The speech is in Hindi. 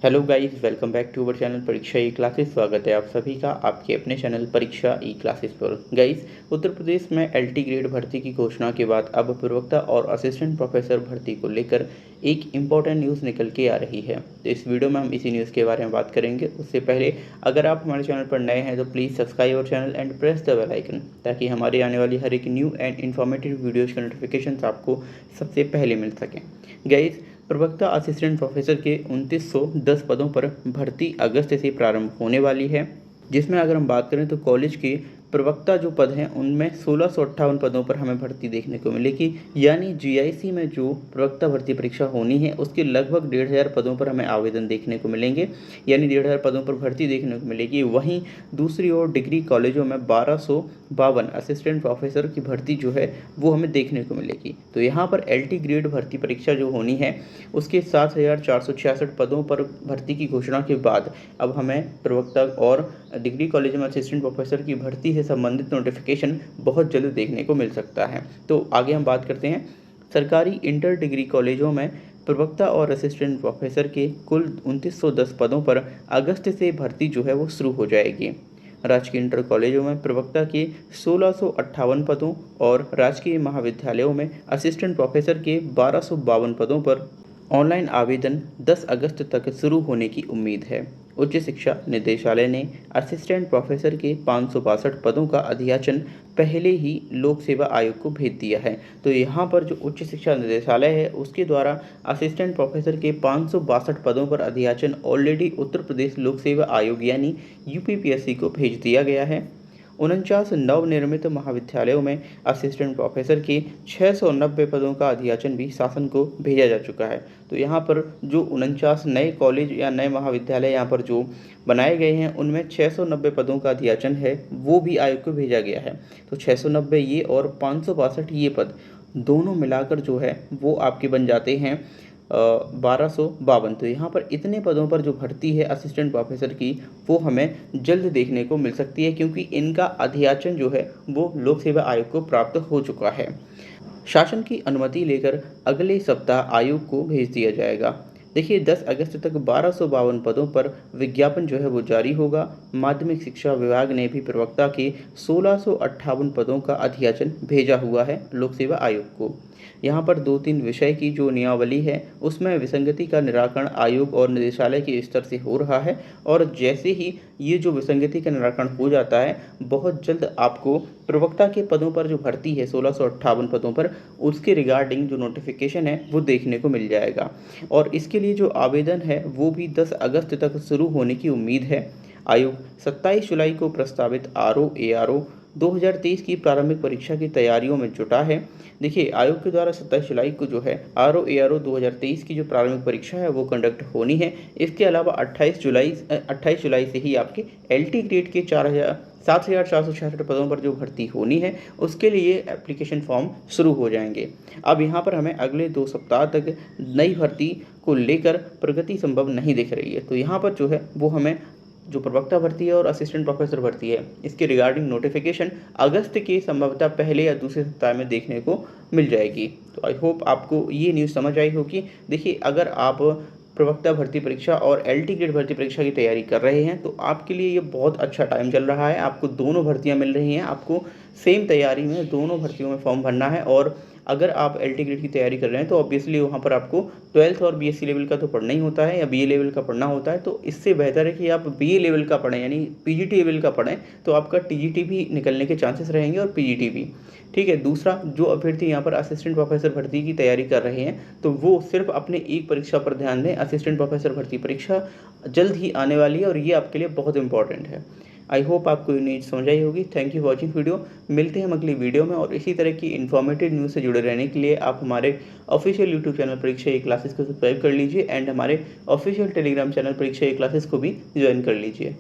Hello guys, welcome back to our channel Pariksha E classes. स्वागत है आप सभी का आपके अपने चैनल परीक्षा ई क्लासेस पर। गाइस, उत्तर प्रदेश में एलटी ग्रेड भर्ती की घोषणा के बाद अब प्रवक्ता और असिस्टेंट प्रोफेसर भर्ती को लेकर एक इम्पॉर्टेंट न्यूज़ निकल के आ रही है। तो इस वीडियो में हम इसी न्यूज़ के बारे में बात करेंगे। उससे पहले अगर आप हमारे चैनल पर नए हैं तो please subscribe our channel and press the bell icon, ताकि हमारी आने वाली हर एक न्यू एंड इन्फॉर्मेटिव वीडियोज़ के नोटिफिकेशन आपको सबसे पहले मिल सकें। गाइस, प्रवक्ता असिस्टेंट प्रोफेसर के 2910 पदों पर भर्ती अगस्त से प्रारंभ होने वाली है, जिसमें अगर हम बात करें तो कॉलेज के प्रवक्ता जो पद हैं उनमें 1658 पदों पर हमें भर्ती देखने को मिलेगी। यानी जीआईसी में जो प्रवक्ता भर्ती परीक्षा होनी है उसके लगभग 1500 पदों पर हमें आवेदन देखने को मिलेंगे, यानी 1500 पदों पर भर्ती देखने को मिलेगी। वहीं दूसरी ओर डिग्री कॉलेजों में 1252 असिस्टेंट प्रोफेसर की भर्ती जो है वो हमें देखने को मिलेगी। तो यहाँ पर एलटी ग्रेड भर्ती परीक्षा जो होनी है उसके 7466 पदों पर भर्ती की घोषणा के बाद अब हमें प्रवक्ता और डिग्री कॉलेज में असिस्टेंट प्रोफेसर की भर्ती से संबंधित नोटिफिकेशन बहुत जल्द देखने को मिल सकता है। तो आगे हम बात करते हैं। सरकारी इंटर डिग्री कॉलेजों में प्रवक्ता और असिस्टेंट प्रोफेसर के कुल 2910 पदों पर अगस्त से भर्ती जो है वो शुरू हो जाएगी। राजकीय इंटर कॉलेजों में प्रवक्ता के 1658 पदों और राजकीय महाविद्यालयों में असिस्टेंट प्रोफेसर के 1252 पदों पर ऑनलाइन आवेदन 10 अगस्त तक शुरू होने की उम्मीद है। उच्च शिक्षा निदेशालय ने असिस्टेंट प्रोफेसर के 562 पदों का अधियाचन पहले ही लोक सेवा आयोग को भेज दिया है। तो यहाँ पर जो उच्च शिक्षा निदेशालय है उसके द्वारा असिस्टेंट प्रोफेसर के 562 पदों पर अधियाचन ऑलरेडी उत्तर प्रदेश लोक सेवा आयोग यानी यूपीपीएससी को भेज दिया गया है। 49 नवनिर्मित महाविद्यालयों में असिस्टेंट प्रोफेसर के 690 पदों का अधियाचन भी शासन को भेजा जा चुका है। तो यहाँ पर जो 49 नए कॉलेज या नए महाविद्यालय यहाँ पर जो बनाए गए हैं उनमें 690 पदों का अधियाचन है वो भी आयोग को भेजा गया है। तो 690 ये और 562 ये पद दोनों मिलाकर जो है वो आपके बन जाते हैं 1252। तो यहाँ पर इतने पदों पर जो भर्ती है असिस्टेंट प्रोफेसर की वो हमें जल्द देखने को मिल सकती है, क्योंकि इनका अधियाचन जो है वो लोक सेवा आयोग को प्राप्त हो चुका है। शासन की अनुमति लेकर अगले सप्ताह आयोग को भेज दिया जाएगा। देखिए, 10 अगस्त तक 1252 पदों पर विज्ञापन जो है वो जारी होगा। माध्यमिक शिक्षा विभाग ने भी प्रवक्ता के 1658 पदों का अधियाचन भेजा हुआ है लोक सेवा आयोग को। यहाँ पर 2-3 विषय की जो नियमावली है उसमें विसंगति का निराकरण आयोग और निदेशालय के स्तर से हो रहा है, और जैसे ही ये जो विसंगति का निराकरण हो जाता है बहुत जल्द आपको प्रवक्ता के पदों पर जो भर्ती है 1658 पदों पर उसके रिगार्डिंग जो नोटिफिकेशन है वो देखने को मिल जाएगा। और इसके लिए जो आवेदन है वो भी 10 अगस्त तक शुरू होने की उम्मीद है। आयोग 27 जुलाई को प्रस्तावित ARO 2023 की प्रारंभिक परीक्षा की तैयारियों में जुटा है। देखिए, आयोग के द्वारा 27 जुलाई को जो है ARO 2023 की जो प्रारंभिक परीक्षा है वो कंडक्ट होनी है। इसके अलावा 28 जुलाई से ही आपके एलटी ग्रेड के 7466 पदों पर जो भर्ती होनी है उसके लिए एप्लीकेशन फॉर्म शुरू हो जाएंगे। अब यहाँ पर हमें अगले 2 सप्ताह तक नई भर्ती को लेकर प्रगति संभव नहीं दिख रही है। तो यहाँ पर जो है वो हमें जो प्रवक्ता भर्ती है और असिस्टेंट प्रोफेसर भर्ती है इसके रिगार्डिंग नोटिफिकेशन अगस्त के संभवतः पहले या दूसरे सप्ताह में देखने को मिल जाएगी। तो आई होप आपको ये न्यूज़ समझ आई होगी। देखिए, अगर आप प्रवक्ता भर्ती परीक्षा और एलटी ग्रेड भर्ती परीक्षा की तैयारी कर रहे हैं तो आपके लिए ये बहुत अच्छा टाइम चल रहा है। आपको दोनों भर्तियां मिल रही हैं, आपको सेम तैयारी में दोनों भर्तियों में फॉर्म भरना है। और अगर आप एलटी ग्रेड की तैयारी कर रहे हैं तो ऑब्वियसली वहाँ पर आपको 12th और बीएससी लेवल का तो पढ़ना ही होता है या बीए लेवल का पढ़ना होता है। तो इससे बेहतर है कि आप बीए लेवल का पढ़ें, यानी पीजीटी लेवल का पढ़ें, तो आपका टीजीटी भी निकलने के चांसेस रहेंगे और पीजीटी भी। ठीक है। दूसरा, जो अभ्यर्थी यहाँ पर असिस्टेंट प्रोफेसर भर्ती की तैयारी कर रहे हैं तो वो सिर्फ अपने एक परीक्षा पर ध्यान दें। असिस्टेंट प्रोफेसर भर्ती परीक्षा जल्द ही आने वाली है और ये आपके लिए बहुत इंपॉर्टेंट है। आई होप आपको ये न्यूज़ समझ आई होगी। Thank you watching video. मिलते हैं हम अगली वीडियो में, और इसी तरह की इन्फॉर्मेटिव न्यूज़ से जुड़े रहने के लिए आप हमारे official YouTube channel Pariksha E classes को सब्सक्राइब कर लीजिए एंड हमारे official Telegram channel Pariksha E classes को भी ज्वाइन कर लीजिए।